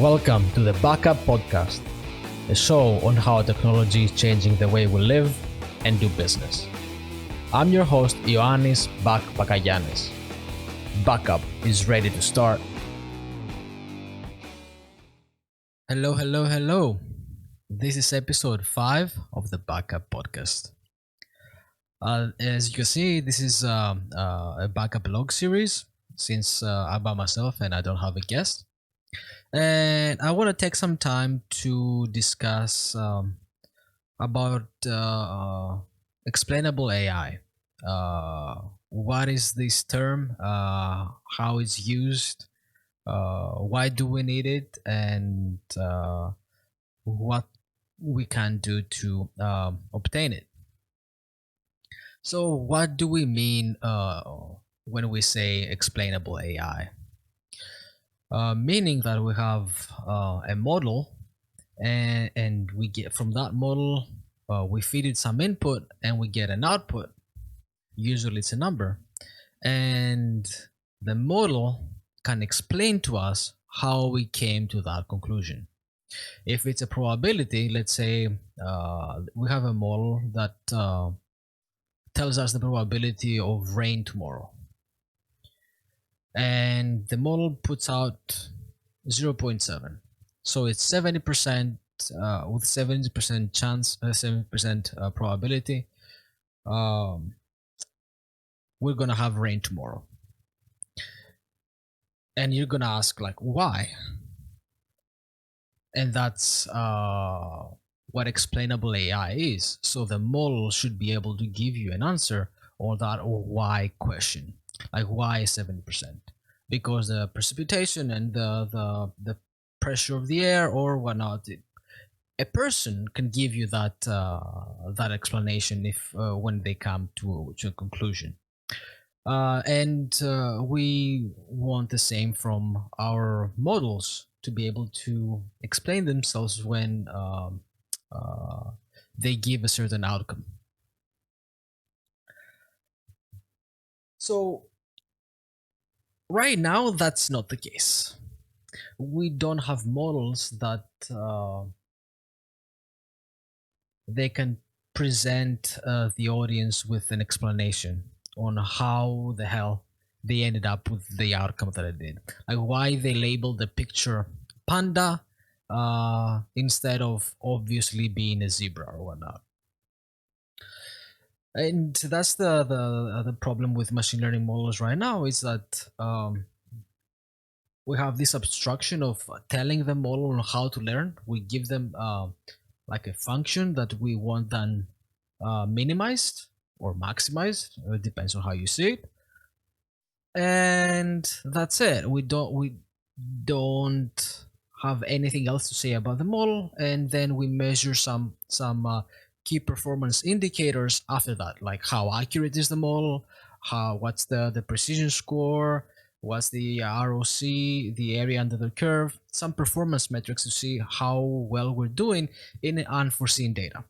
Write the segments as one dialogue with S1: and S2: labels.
S1: Welcome to the Bak Up Podcast, a show on how technology is changing the way we live and do business. I'm your host, Ioannis Bakayanis. Bak Up is ready to start. Hello. This is episode 5 of the Bak Up Podcast. As you can see, this is a Bak Up Log series since I'm by myself and I don't have a guest. And I want to take some time to discuss about explainable AI. What is this term? How it's used? Why do we need it? And what we can do to obtain it. So, what do we mean when we say explainable AI? Meaning that we have a model and we get from that model, we feed it some input and we get an output. Usually it's a number. And the model can explain to us how we came to that conclusion. If it's a probability, let's say we have a model that tells us the probability of rain tomorrow. And the model puts out 0.7. So it's 70% with 70% chance, 70% probability. We're gonna have rain tomorrow. And you're gonna ask, like, why? And that's what explainable AI is. So the model should be able to give you an answer on that why question. Like, why 70%? Because the precipitation and the pressure of the air or whatnot. A person can give you that explanation if when they come to a conclusion. And we want the same from our models, to be able to explain themselves when they give a certain outcome. So right now, that's not the case. We don't have models that they can present the audience with an explanation on how the hell they ended up with the outcome that it did. Like why they labeled the picture panda instead of obviously being a zebra or whatnot. And that's the problem with machine learning models right now, is that we have this abstraction of telling the model how to learn. We give them like a function that we want then minimized or maximized. It depends on how you see it. And that's it. We don't have anything else to say about the model, and then we measure some key performance indicators after that, like how accurate is the model, what's the precision score, what's the ROC, the area under the curve, some performance metrics to see how well we're doing in unforeseen data.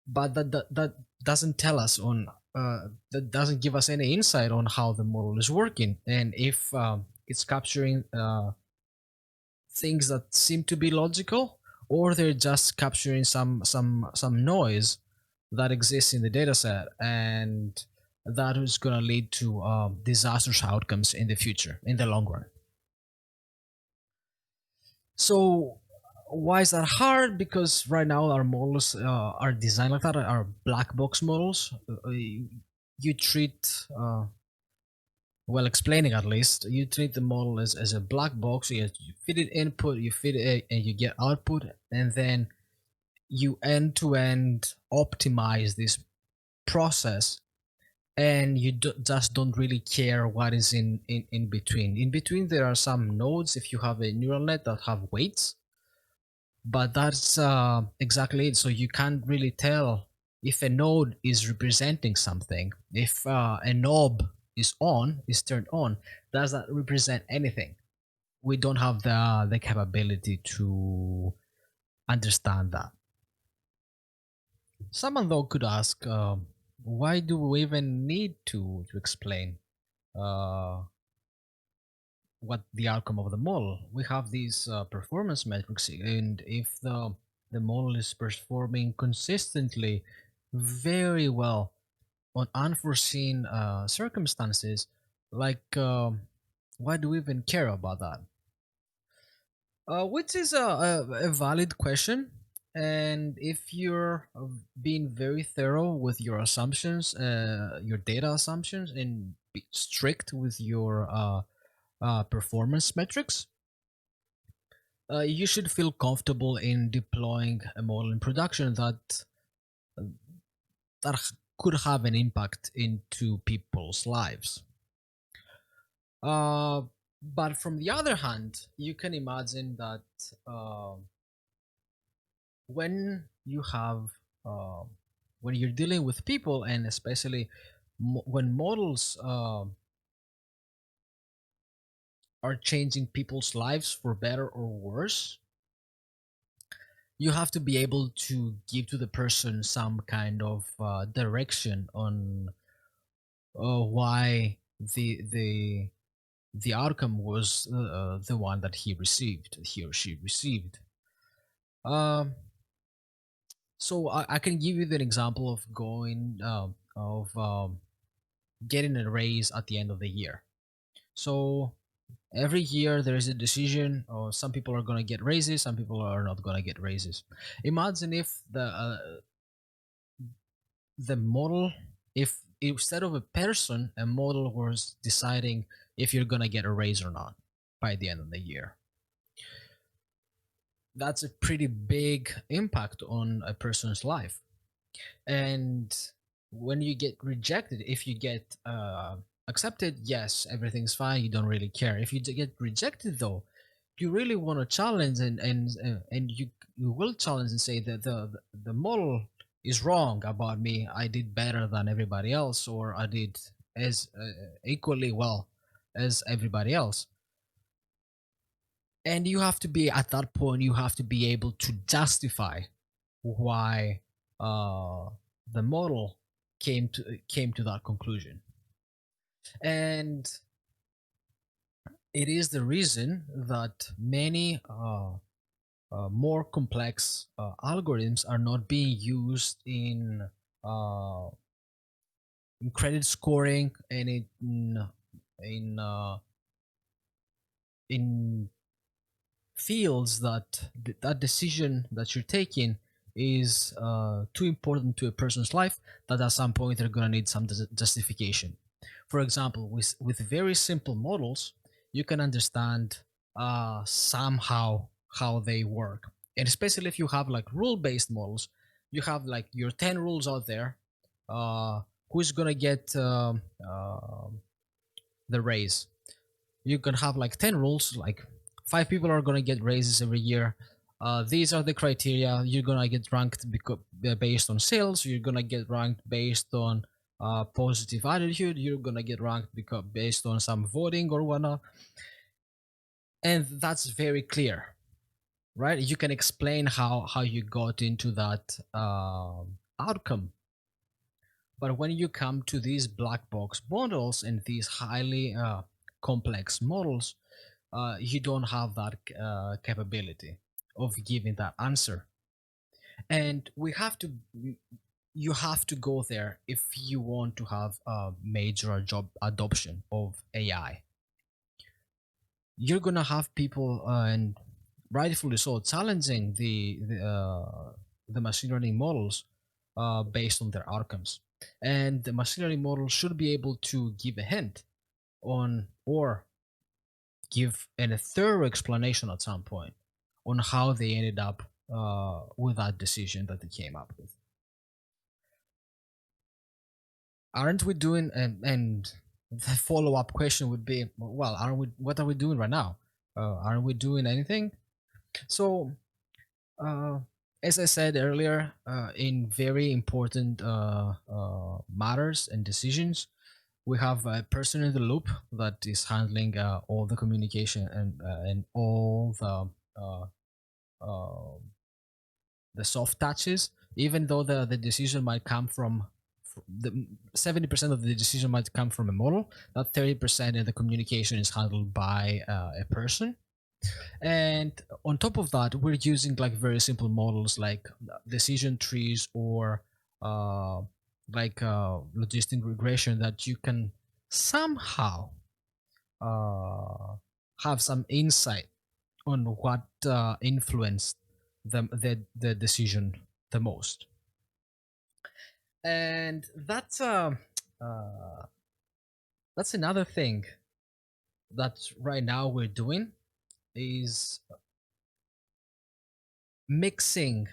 S1: But that doesn't tell us on that doesn't give us any insight on how the model is working, and if it's capturing things that seem to be logical, or they're just capturing some noise that exists in the data set, and that is going to lead to disastrous outcomes in the future, in the long run. So why is that hard? Because right now our models are designed like that, are black box models. You treat well, explaining at least, you treat the model as a black box. You feed it input, you feed it and you get output, and then you end to end optimize this process, and you just don't really care what is in between. In between there are some nodes, if you have a neural net, that have weights, but that's exactly it. So you can't really tell if a node is representing something. If a knob is turned on, does that represent anything? We don't have the capability to understand that. Someone though could ask, why do we even need to explain? what the outcome of the model. We have these performance metrics, and if the model is performing consistently very well on unforeseen circumstances, like why do we even care about that? Which is a valid question. And if you're being very thorough with your assumptions, your data assumptions, and be strict with your performance metrics, you should feel comfortable in deploying a model in production that could have an impact into people's lives. Uh, but from the other hand, you can imagine that uh, when you have uh, when you're dealing with people, and especially when models are changing people's lives for better or worse, you have to be able to give to the person some kind of direction on why the outcome was the one that he or she received. Um, so I can give you the example of going of getting a raise at the end of the year. So every year there is a decision, or some people are going to get raises, some people are not going to get raises. Imagine if the model, if instead of a person, a model was deciding if you're going to get a raise or not by the end of the year. That's a pretty big impact on a person's life. And when you get rejected, if you get accepted, yes, everything's fine, you don't really care. If you get rejected though, you really want to challenge, and you will challenge and say that the model is wrong about me. I did better than everybody else, or I did as equally well as everybody else. And you have to be, at that point you have to be able to justify why uh, the model came to that conclusion. And it is the reason that many more complex algorithms are not being used uh, in credit scoring, and in in feels that that decision that you're taking is too important to a person's life, that at some point they're going to need some justification. For example, with very simple models, you can understand somehow how they work. And especially if you have like rule based models, you have like your 10 rules out there. Who's going to get the raise? You can have like 10 rules, like 5 people are going to get raises every year. These are the criteria. You're going to get ranked based on sales. You're going to get ranked based on positive attitude. You're going to get ranked based on some voting or whatnot. And that's very clear, right? You can explain how you got into that outcome. But when you come to these black box models and these highly complex models, you don't have that capability of giving that answer. And we have to, you have to go there if you want to have a major job adoption of AI. You're gonna have people, and rightfully so, challenging the machine learning models based on their outcomes. And the machine learning model should be able to give a hint on, or give a thorough explanation at some point on how they ended up with that decision that they came up with. Aren't we doing, and the follow-up question would be, well, aren't we, what are we doing right now? Aren't we doing anything? So uh, as I said earlier, in very important matters and decisions, we have a person in the loop that is handling all the communication and all uh, uh, the soft touches, even though the decision might come the 70% of the decision might come from a model. That 30% of the communication is handled by a person. And on top of that, we're using like very simple models like decision trees or uh, logistic regression that you can somehow uh, have some insight on what influenced the decision the most. And uh, that's another thing that right now we're doing is mixing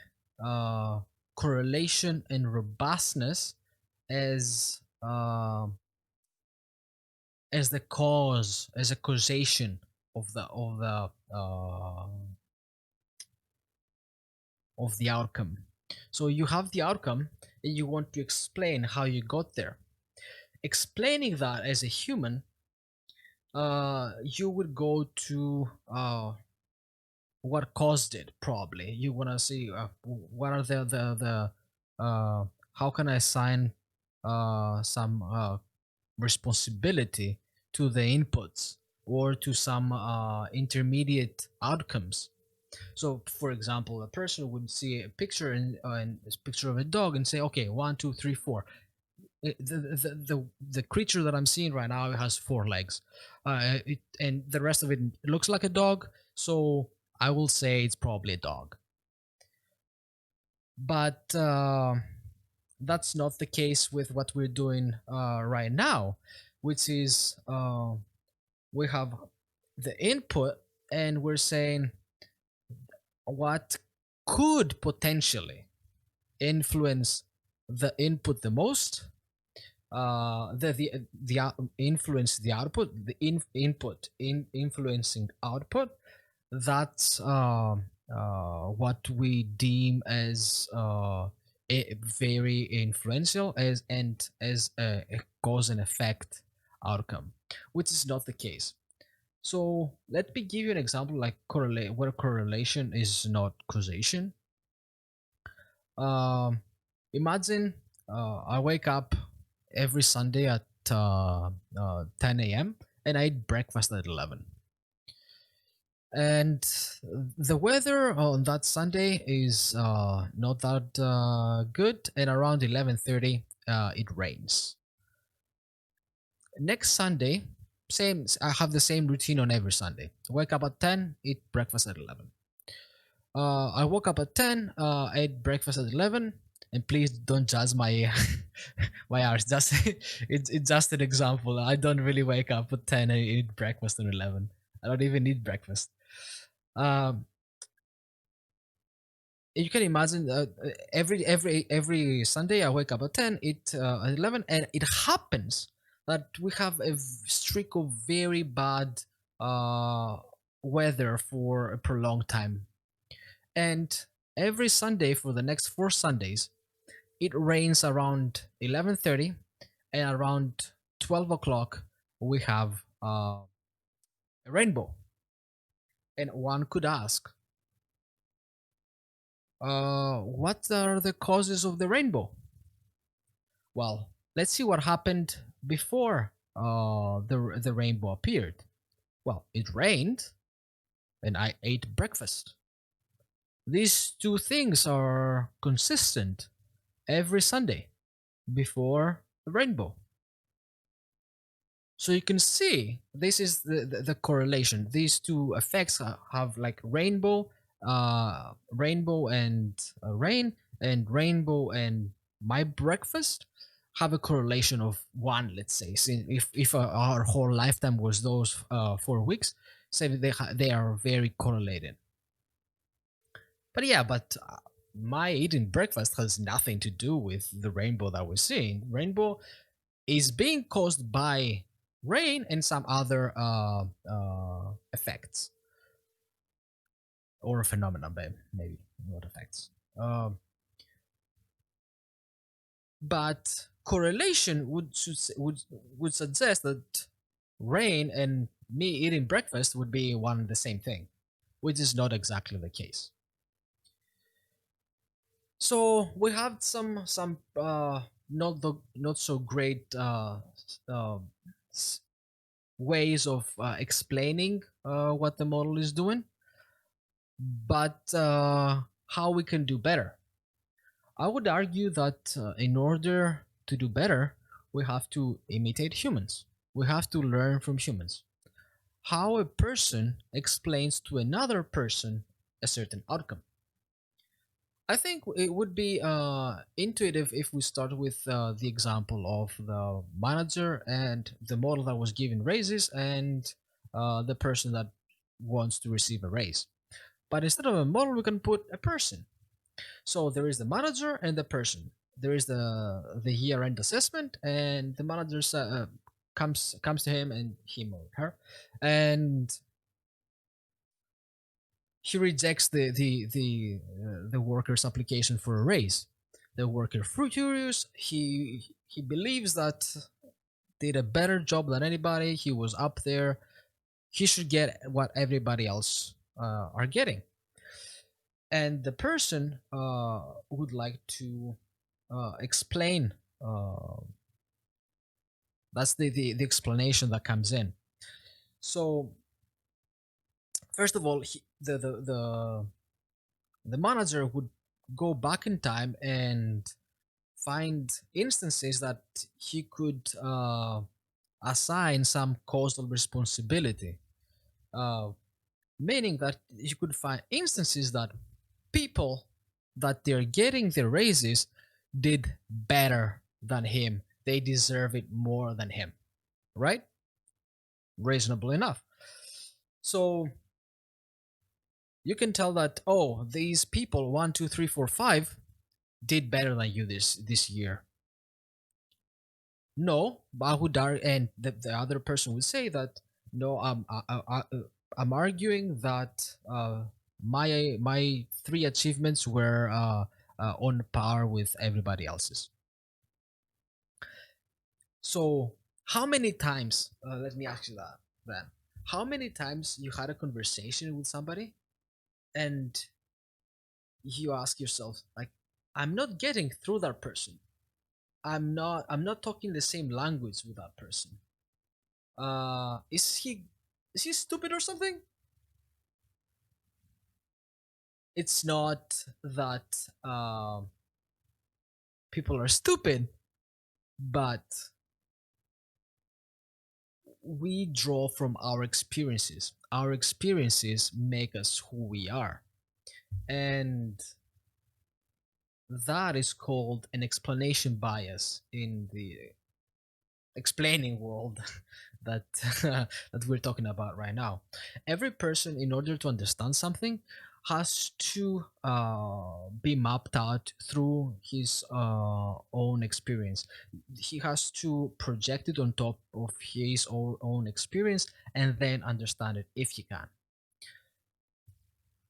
S1: uh, correlation and robustness as as the cause, as a causation of the outcome. So you have the outcome and you want to explain how you got there. Explaining that as a human, you would go to what caused it. Probably you want to see what are the how can I assign some responsibility to the inputs or to some intermediate outcomes. So, for example, a person would see a picture and a picture of a dog and say, "Okay, one, two, three, four." The creature that I'm seeing right now has four legs, and the rest of it looks like a dog. So I will say it's probably a dog. But that's not the case with what we're doing right now, which is we have the input and we're saying what could potentially influence the input the most, influence the output, the input in influencing output. That's what we deem as very influential as and as a cause and effect outcome, which is not the case. So let me give you an example like correlate where correlation is not causation. Um, Imagine I wake up every Sunday at 10 a.m. and I eat breakfast at 11. And the weather on that Sunday is not that good, and around 11:30 it rains. Next Sunday, same. I have the same routine on every Sunday. Wake up at 10, eat breakfast at 11. I woke up at 10, ate breakfast at 11, and please don't judge my my hours. Just it's just an example. I don't really wake up at 10 and eat breakfast at 11. I don't even eat breakfast. Um, you can imagine every Sunday I wake up at 10, eat at 11, and it happens that we have a streak of very bad uh, weather for a prolonged time. And every Sunday for the next 4 Sundays, it rains around 11:30, and around 12 o'clock we have a rainbow. And one could ask, what are the causes of the rainbow? Well, let's see what happened before the rainbow appeared. Well, it rained, and I ate breakfast. These two things are consistent every Sunday before the rainbow. So you can see this is the correlation. These two effects have like rainbow and rain, and rainbow and my breakfast have a correlation of one. Let's say, if our whole lifetime was those 4 weeks, say they are very correlated. But yeah, my eating breakfast has nothing to do with the rainbow that we're seeing. Rainbow is being caused by rain and some other effects or phenomena, maybe not effects. But correlation would suggest that rain and me eating breakfast would be one and the same thing, which is not exactly the case. So we have some not so great s- ways of explaining what the model is doing, but how we can do better. I would argue that in order to do better, we have to imitate humans. We have to learn from humans. How a person explains to another person a certain outcome. I think it would be intuitive if we start with the example of the manager and the model that was given raises and the person that wants to receive a raise. But instead of a model, we can put a person. So there is the manager and the person. There is the year-end assessment, and the manager comes to him and him or her, and he rejects the worker's application for a raise. The worker furious. He believes that did a better job than anybody. He was up there. He should get what everybody else are getting. And the person would like to explain. Uh, that's the explanation that comes in. So first of all, the manager would go back in time and find instances that he could assign some causal responsibility, uh, meaning that you could find instances that people that they're getting the raises did better than him. They deserve it more than him, right? Reasonable enough. So you can tell that, oh, these people 1, 2, 3, 4, 5 did better than you this year. No, Bahudar, and the other person would say that no, I'm arguing that my three achievements were on par with everybody else's. So how many times? Let me ask you that then. How many times you had a conversation with somebody and you ask yourself like, I'm not getting through that person. I'm not talking the same language with that person. Is he stupid or something? It's not that people are stupid, but we draw from our experiences. Our experiences make us who we are, and that is called an explanation bias in the explaining world that that we're talking about right now. Every person, in order to understand something, has to be mapped out through his own experience. He has to project it on top of his own experience and then understand it if he can.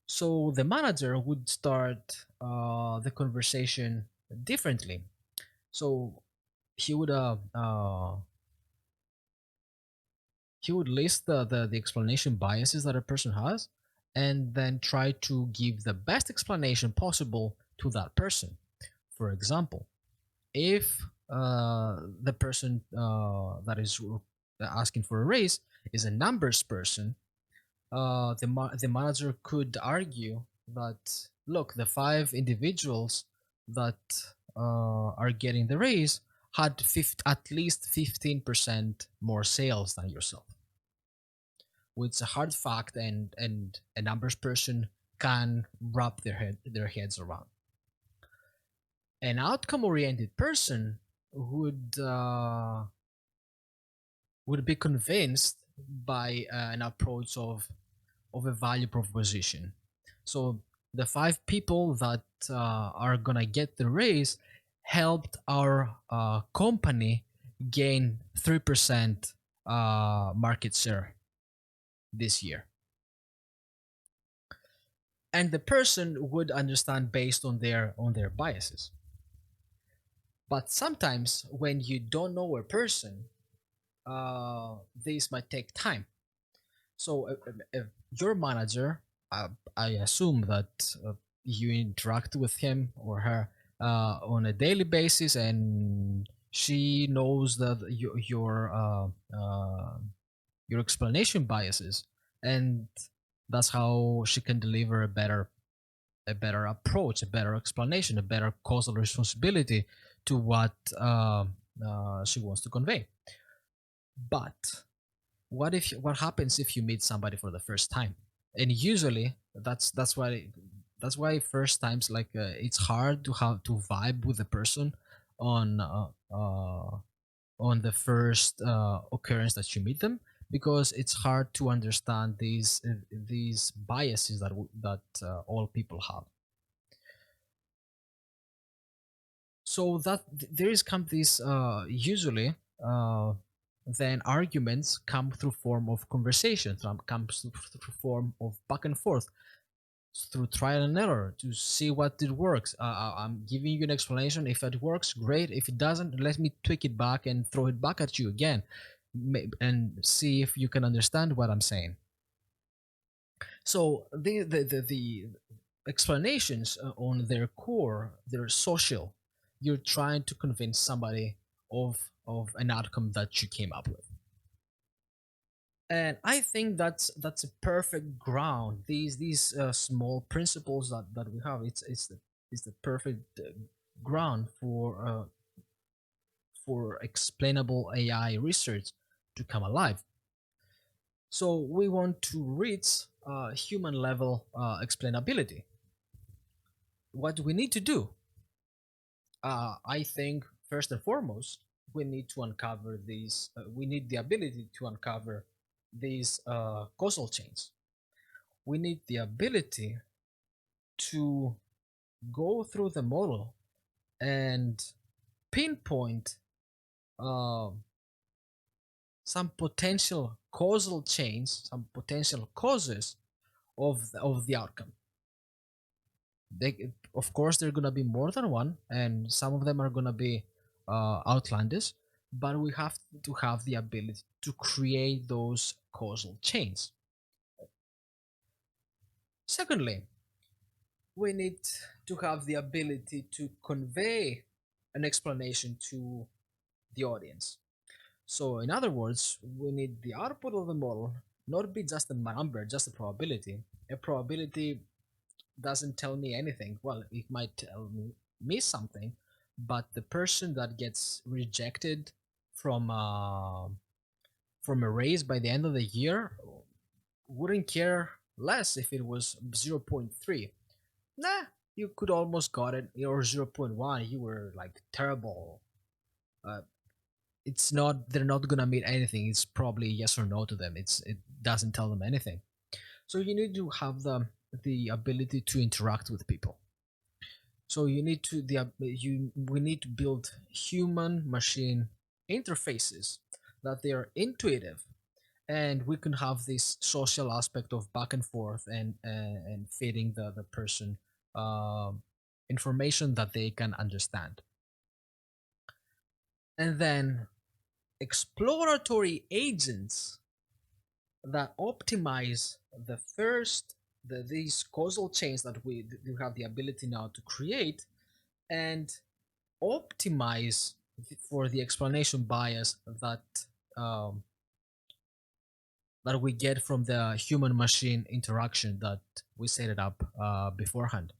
S1: So the manager would start the conversation differently. So he would he would list the explanation biases that a person has and then try to give the best explanation possible to that person. For example, if the person that is asking for a raise is a numbers person, the manager could argue that look, the five individuals that are getting the raise had at least 15% more sales than yourself, which is a hard fact and a numbers person can wrap their heads around. An outcome oriented person would be convinced by an approach of a value proposition. So the five people that are gonna get the raise helped our company gain 3% market share this year, and the person would understand based on their biases. But sometimes when you don't know a person, this might take time. So if your manager, I assume that you interact with him or her on a daily basis, and she knows that your explanation biases, and that's how she can deliver a better approach, a better explanation, a better causal responsibility to what she wants to convey. But what happens if you meet somebody for the first time? And usually that's why first times, like, it's hard to have to vibe with the person on the first occurrence that you meet them, because it's hard to understand these biases that all people have. So that there is come this usually uh, then arguments come through form of conversation, comes through form of back and forth, through trial and error, to see what it works. I'm giving you an explanation. If it works, great. If it doesn't, let me tweak it back and throw it back at you again, and see if you can understand what I'm saying. So the explanations, on their core, they're social. You're trying to convince somebody of an outcome that you came up with, and I think that's a perfect ground. These small principles that we have, it's the perfect ground for explainable AI research to come alive. So we want to reach human level explainability. What do we need to do? I think first and foremost, we need to uncover these. We need the ability to uncover these causal chains. We need the ability to go through the model and pinpoint uh, some potential causal chains, some potential causes of the outcome. Of course, there are gonna be more than one, and some of them are gonna be outlandish, but we have to have the ability to create those causal chains. Secondly, we need to have the ability to convey an explanation to the audience. So, in other words, we need the output of the model not be just a number, just a probability. A probability doesn't tell me anything. Well, it might tell me something, but the person that gets rejected from uh, from a race by the end of the year wouldn't care less if it was zero point 0.3. Nah, you could almost got it, or zero point 0.1. You were like terrible. Uh, it's not. They're not gonna mean anything. It's probably yes or no to them. It doesn't tell them anything. So you need to have the ability to interact with people. So you need to the you we need to build human machine interfaces that they are intuitive, and we can have this social aspect of back and forth, and feeding the person information that they can understand. And then exploratory agents that optimize these causal chains that we do have the ability now to create, and optimize for the explanation bias um, that we get from the human machine interaction that we set it up beforehand.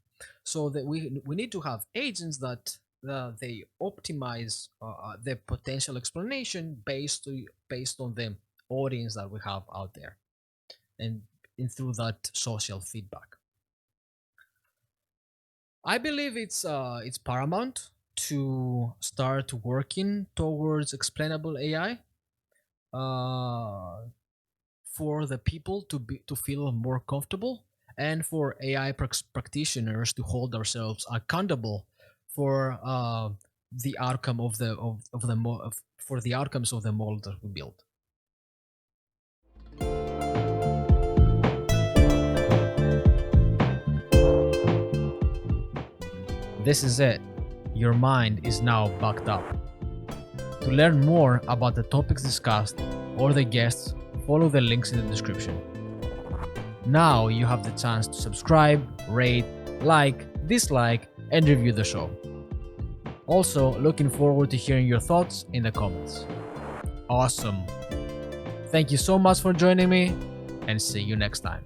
S1: So that we need to have agents that they optimize the potential explanation based on the audience that we have out there, and through that social feedback. I believe it's paramount to start working towards explainable AI, uh, for the people to feel more comfortable, and for AI practitioners to hold ourselves accountable for the outcome of the for the outcomes of the model that we build. This is it. Your mind is now backed up. To learn more about the topics discussed or the guests, follow the links in the description. Now you have the chance to subscribe, rate, like, dislike, and review the show. Also, looking forward to hearing your thoughts in the comments. Awesome. Thank you so much for joining me, and see you next time.